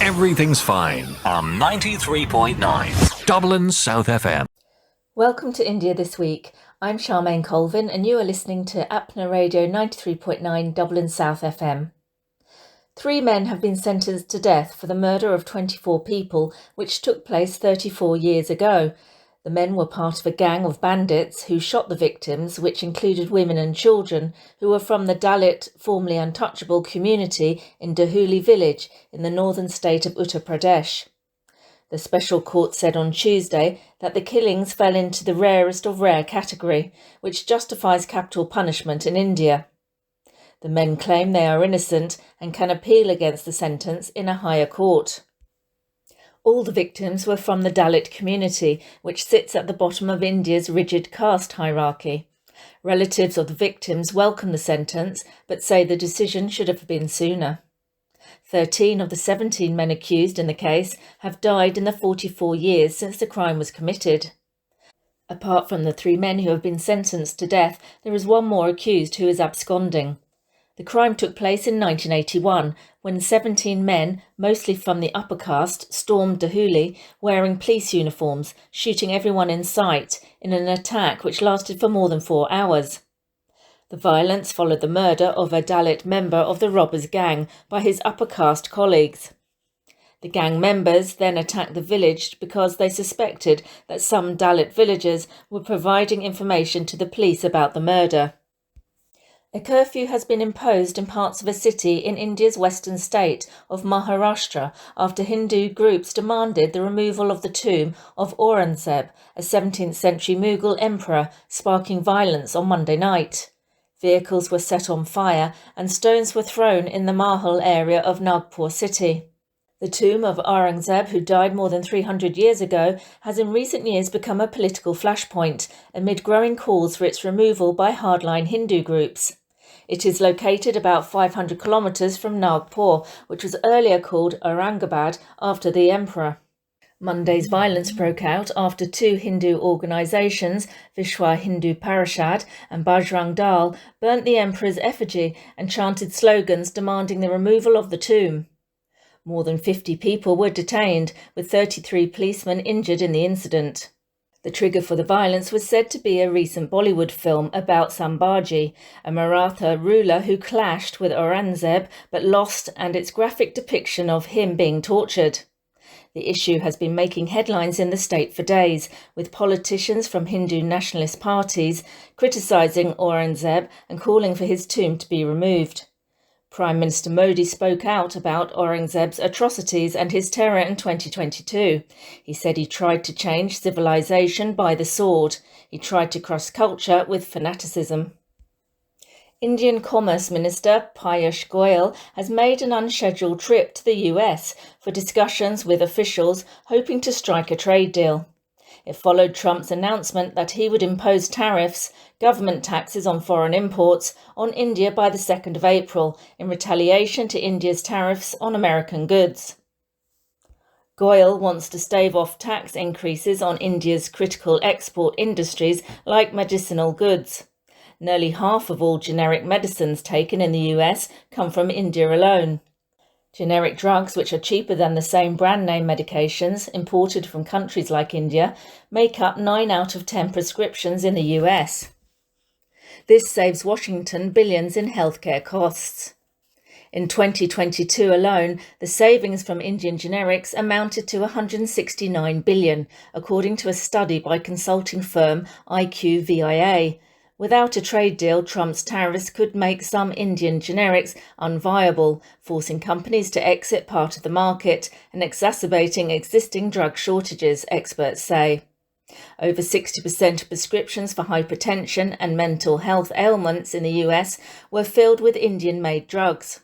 Everything's fine on 93.9 Dublin South FM. Welcome to India This Week. I'm Charmaine Colvin and you are listening to Apna Radio 93.9 Dublin South FM. 3 men have been sentenced to death for the murder of 24 people, which took place 34 years ago. The men were part of a gang of bandits who shot the victims, which included women and children, who were from the Dalit, formerly untouchable community in Dahuli village in the northern state of Uttar Pradesh. The special court said on Tuesday that the killings fell into the rarest of rare category, which justifies capital punishment in India. The men claim they are innocent and can appeal against the sentence in a higher court. All the victims were from the Dalit community, which sits at the bottom of India's rigid caste hierarchy. Relatives of the victims welcome the sentence, but say the decision should have been sooner. 13 of the 17 men accused in the case have died in the 44 years since the crime was committed. Apart from the 3 men who have been sentenced to death, there is one more accused who is absconding. The crime took place in 1981, when 17 men, mostly from the upper caste, stormed Dahuli wearing police uniforms, shooting everyone in sight in an attack which lasted for more than 4 hours. The violence followed the murder of a Dalit member of the robbers' gang by his upper caste colleagues. The gang members then attacked the village because they suspected that some Dalit villagers were providing information to the police about the murder. A curfew has been imposed in parts of a city in India's western state of Maharashtra after Hindu groups demanded the removal of the tomb of Aurangzeb, a 17th century Mughal emperor, sparking violence on Monday night. Vehicles were set on fire and stones were thrown in the Mahal area of Nagpur city. The tomb of Aurangzeb, who died more than 300 years ago, has in recent years become a political flashpoint amid growing calls for its removal by hardline Hindu groups. It is located about 500 kilometres from Nagpur, which was earlier called Aurangabad after the emperor. Monday's violence broke out after 2 Hindu organisations, Vishwa Hindu Parishad and Bajrang Dal, burnt the emperor's effigy and chanted slogans demanding the removal of the tomb. More than 50 people were detained, with 33 policemen injured in the incident. The trigger for the violence was said to be a recent Bollywood film about Sambhaji, a Maratha ruler who clashed with Aurangzeb but lost, and its graphic depiction of him being tortured. The issue has been making headlines in the state for days, with politicians from Hindu nationalist parties criticising Aurangzeb and calling for his tomb to be removed. Prime Minister Modi spoke out about Aurangzeb's atrocities and his terror in 2022. He said he tried to change civilization by the sword. He tried to cross culture with fanaticism. Indian Commerce Minister Piyush Goyal has made an unscheduled trip to the US for discussions with officials hoping to strike a trade deal. It followed Trump's announcement that he would impose tariffs, government taxes on foreign imports, on India by the 2nd of April, in retaliation to India's tariffs on American goods. Goyal wants to stave off tax increases on India's critical export industries like medicinal goods. Nearly half of all generic medicines taken in the US come from India alone. Generic drugs, which are cheaper than the same brand name medications imported from countries like India, make up 9 out of 10 prescriptions in the US. This saves Washington billions in healthcare costs. In 2022 alone, the savings from Indian generics amounted to $169 billion, according to a study by consulting firm IQVIA. Without a trade deal, Trump's tariffs could make some Indian generics unviable, forcing companies to exit part of the market and exacerbating existing drug shortages, experts say. Over 60% of prescriptions for hypertension and mental health ailments in the US were filled with Indian-made drugs.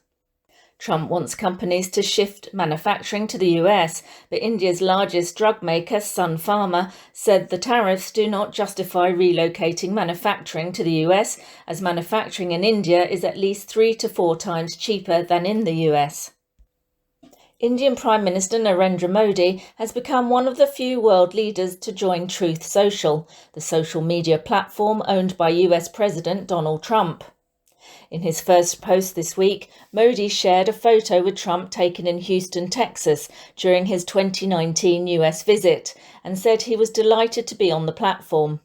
Trump wants companies to shift manufacturing to the US, but India's largest drug maker, Sun Pharma, said the tariffs do not justify relocating manufacturing to the US, as manufacturing in India is at least 3 to 4 times cheaper than in the US. Indian Prime Minister Narendra Modi has become one of the few world leaders to join Truth Social, the social media platform owned by US President Donald Trump. In his first post this week, Modi shared a photo with Trump taken in Houston, Texas, during his 2019 US visit, and said he was delighted to be on the platform.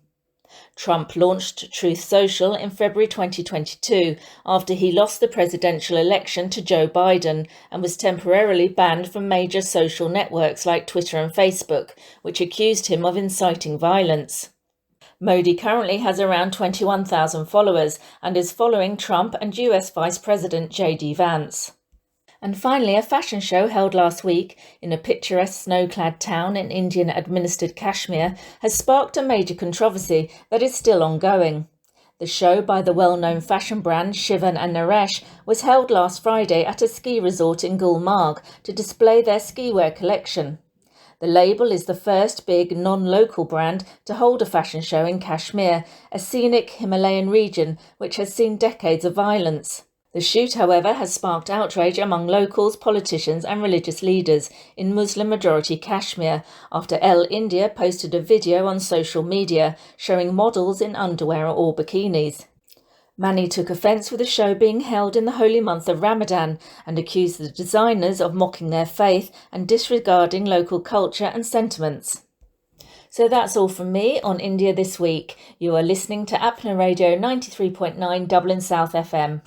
Trump launched Truth Social in February 2022 after he lost the presidential election to Joe Biden and was temporarily banned from major social networks like Twitter and Facebook, which accused him of inciting violence. Modi currently has around 21,000 followers and is following Trump and US Vice President J.D. Vance. And finally, a fashion show held last week in a picturesque snow-clad town in Indian-administered Kashmir has sparked a major controversy that is still ongoing. The show by the well-known fashion brand Shivan and Naresh was held last Friday at a ski resort in Gulmarg to display their skiwear collection. The label is the first big non-local brand to hold a fashion show in Kashmir, a scenic Himalayan region which has seen decades of violence. The shoot, however, has sparked outrage among locals, politicians and religious leaders in Muslim-majority Kashmir after Elle India posted a video on social media showing models in underwear or bikinis. Many took offence with the show being held in the holy month of Ramadan and accused the designers of mocking their faith and disregarding local culture and sentiments. So that's all from me on India This Week. You are listening to Apna Radio 93.9 Dublin South FM.